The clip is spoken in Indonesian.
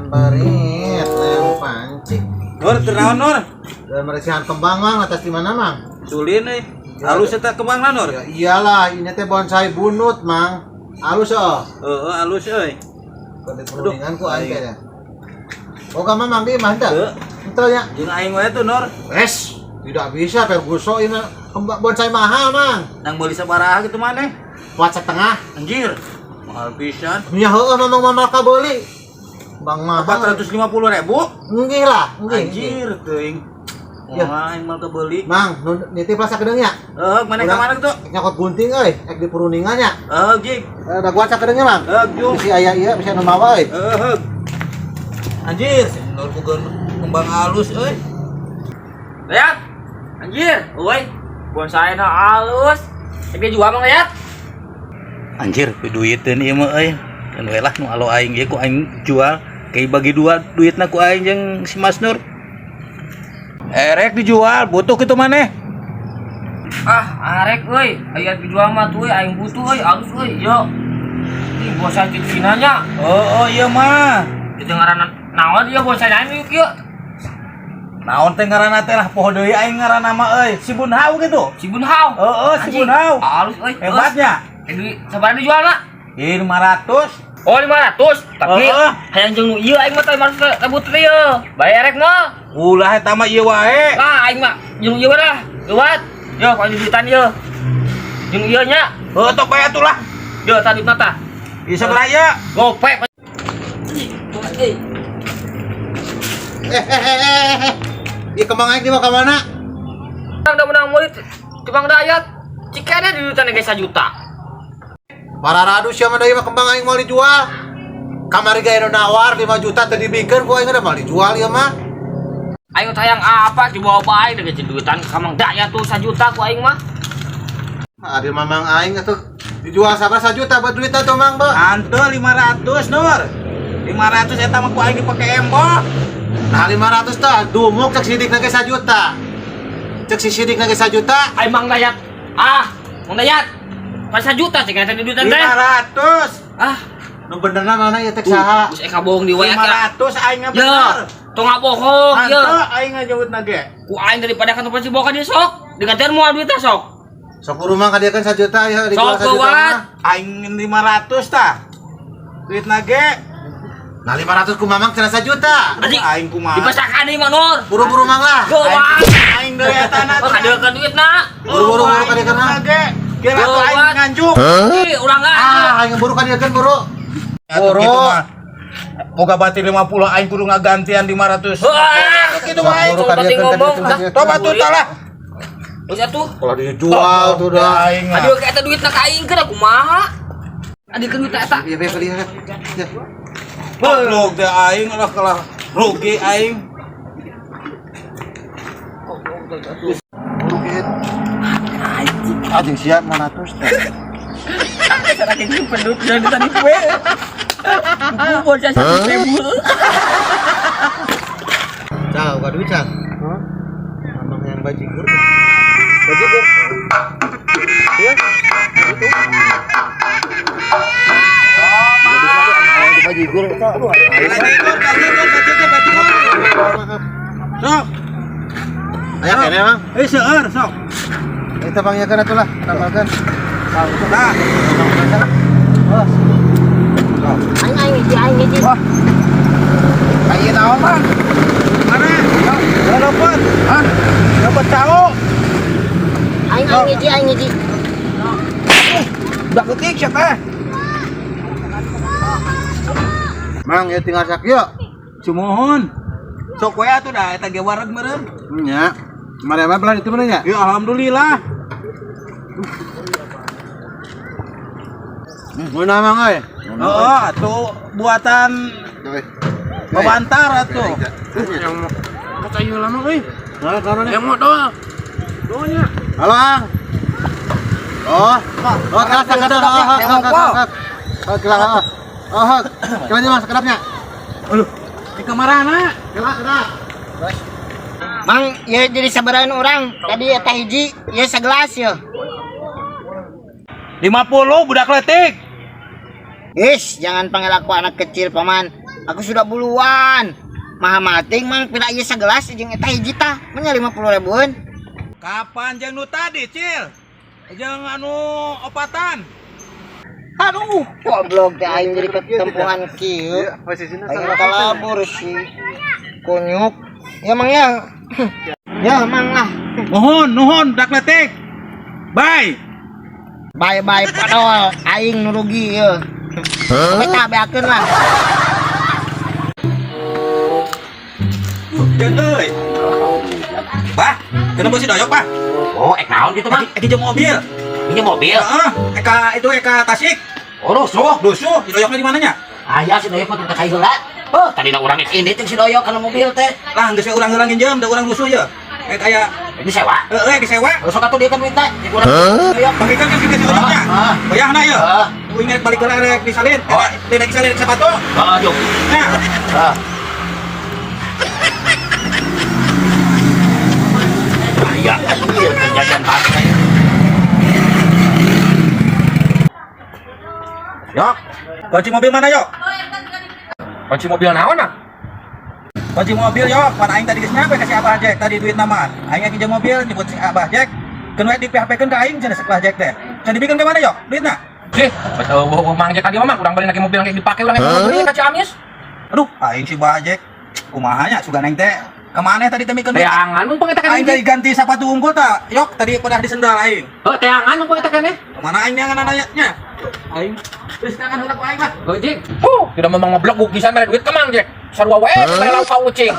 Barit, lem pancing. Nur, ternaon Nur? Dan meresihan kembang mang atas di mana mang? Sulin euy. Alus eta kembang Nur. Ya, iyalah, ini teh bonsai bunut mang. Alus oh. Heeh, alus euy. Kode perundingan ku aing teh. Oh ka mang di mah teh? Henteu nya. Jeung aing we tuh Nur. Wes, tidak bisa perguso ini kembang bonsai mahal mang. Nang meuli sabaraha kitu maneh? Kuat setengah. Anjir. Mahal pisan. Nya heueuh mamang ka beuli. Bang mah 450.000. Enggih lah, enggih. Anjir teuing. Ya. Wah, aing mah kebeuli. Mang, nitip rasa kedeung nya. Mana ka mana tuh? Nyokot gunting euy, ek di perundingan nya. Jing. Da gua cak kedeungnya mang. Jung. Bisi aya ieu bisa nu mawa euy. Anjir, Nur bukan kembang halus euy. Lihat. Anjir, euy. Bonsai na halus. Tapi jual mang lihat. Anjir, duiteun ieu mah euy. Kan we lah nu alo aing ieu ku aing jual. Kayak bagi dua duitna ku aing jeung si Mas Nur. Erek dijual, butuh kitu maneh. Arek euy, aya dijual mah tuh aing butuh euy, halus euy. Yo. Ini bonsai Cina nya. Oh iya mah. Itu ngaranna naon ieu bonsai naon ieu kieu? Naon teh ngaranna teh lah poho deui aing ngaranna mah euy, si Bunhau gitu. Si Bunhau. Heeh, si Bunhau. Halus euy. Hebatnya. Duit sabaraha dijualna? 500. Oh 500, tapi hayang jeung nu ieu aing mah teh harus rebut ieu. Bayar rek mah. Ulah eta mah ieu wae. Lah aing mah jeung ieu dah. Lewat. Yo kalau duitan ieu. Jeung ieu nya. Heuh tok bae atuh lah. Yo tadi mata. Ieu sabaraha ya? Gopek. Ieu kembang aing di mah ka mana? Udah menang murid Jepang Dayat. Cikana duitan ge 1 juta. Para radu sia mah deui mah kembang aing mau dijual. Kamari ge anu nawar 5 juta teh dibikeun ku aing mah mau dijual ieu mah. Aing tayang apa dibawa bae deh duitan Kamang Dayat tuh 1 juta ku aing mah. Ari mamang aing atuh dijual sabaraha 1 juta buat duitna tuh mang, Be. Anteu 500 Nur. 500 eta mah ku aing dipake embok. Nah 500 tah dumuk cek sidik ge 1 juta. Cek si sidik ge 1 juta. Aing Mang Dayat. Mang Dayat. Pas 1 juta cek eta duitan teh. 500. Nu benerna mana ieu teh saha? Geus eka bohong di WA. 500 aing mah Ya, bener. tong bohong Anteu ya. aing ngajeutna ge. Ku aing daripada kan tempat dibawa ka dia sok. Digantian moal duitnya sok. Sok urang ka dieu kan 1 juta ya dijual 1 Sok juta. kuat. Aing 500 tah. Duitna ge. Nah 500 ku mamang cenah 1 juta. Anjing. Aing kumaha? Dipasakan deui mah Nur. Buru-buru mang lah. Gowat. Aing deui eta na. Kadeulkeun duitna. Buru-buru ka dieu kan. Kira atuh aing Gowat. nganjuk. Ih, urang enggak. Aing buru ka dieu kan buru. Atuh kitu mah. Boga batir 50 aing kudu ngagantian 500. Wah, Kitu mah aing. Buru ka dieu kan ngomong. Coba tuh lah. Geus atuh. Kalau dijual tuh dah. Aing mah. Aduh, eta duitna ka aing keur kumaha? Adikeun duit eta. Iya beli ya. Goblok teh aing lah kalah rugi aing. Anjing siap 100 teh. Cara kayak gini pendut dari tadi gue. Gue bocah 100.000. Cah, buka duit cah. Abang yang bajigur. Bajigur. Iya. Itu. Bajigur itu. Sok. Aya kene Mang. Seueur sok. Kita bangyakeun atuh lah, tambahkeun. Nah. Aing hiji. Ayo naon Bang? Mana? Ya dapat. Hah? Dapat cao. Aing hiji. Udah ketik siapa? Mang, ya tinggal sak yuk. Cumohon. Sok we atuh dah eta ge wareg meureun. Nya. Mari apa belah itu benernya? Ya alhamdulillah. Mun Mang euy. Heeh, atuh buatan Babantar atuh. Yang Mau kayu lama euy. yang mau doa. Doanya. Halo, Ang. Oh, kelas kada. Oh, kelas. Oh, kelasnya Mas kedapnya. Aduh, di kamarana. Kelas. Mang, ya jadi sabaran orang. Tadi eta hiji, ya segelas ya. 50 budak letik. Jangan panggil aku anak kecil, Paman. Aku sudah buluan. Maha mating mang pila ieu sagelas jeung eta hiji tah, mah 50.000-an. Kapan jeung nu tadi, Cil? Jeung anu opatan. Aduh, goblok teh aing jadi ketempuhan kieu. Aing kalabur si kunyuk. Ya mang ya. Ya mang lah. Nuhun dak letik. Bye. Bye-bye padahal aing nu rugi ieu. Kita beakeun lah. Jeung euy. Bah, kenapa si doyok, Pak? Oh, naon gitu mah? Eki jeung mobil. Ini mobil. Heeh, Eka Tasik. Oh, rusuh. Dusuh, si doyoknya di mananya? Aya si Doyok mah teh heula. Oh, tadi urang ini teh si Doyok kana mobil teh. Lah, geus urang heulangin jam, da urang dusuh ya. Kayak Ini sewa. disewa. Rusuk atuh dia kan minta. Urang Doyok. Bagikan kan kita si doyoknya. Bayahna ya. Ingat balik ke rek disalin. Tidak disalin sepatu. Aduh. Nah, Aya anjir kejadian partai. Yok. Kunci mobil mana, Yok? Kunci mobil naon ah? Kunci mobil, Yok. Pan aing tadi geus nyampe ka si Abah Jack tadi duit nama. Aing lagi jeung mobil nyebut si Abah Jack. Keun we di PHP-keun ka aing cenah sekelah Jack teh. Can dibikeun ke mana, Yok? Duitna? Sih, betul mang Jack tadi mah urang beli lagi mobil yang dipake urang beli ka Ciamis. Aduh, aing si Abah Jack. Kumaha nya sugan aing teh? Kemana tadi teh mikeun? Teangan mun pengeta Aing tadi ganti sepatu unggul tak? Yok, tadi pada di sendal aing. Oh, teangan mun pengeta keneh. Kemana aing yang nanya? Aing geus kangen heula ku aing mah. Gojek. Tidak memang ngeblok bukisan mere duit ke Mang Jack. Sarua wae bae lauk ka ucing.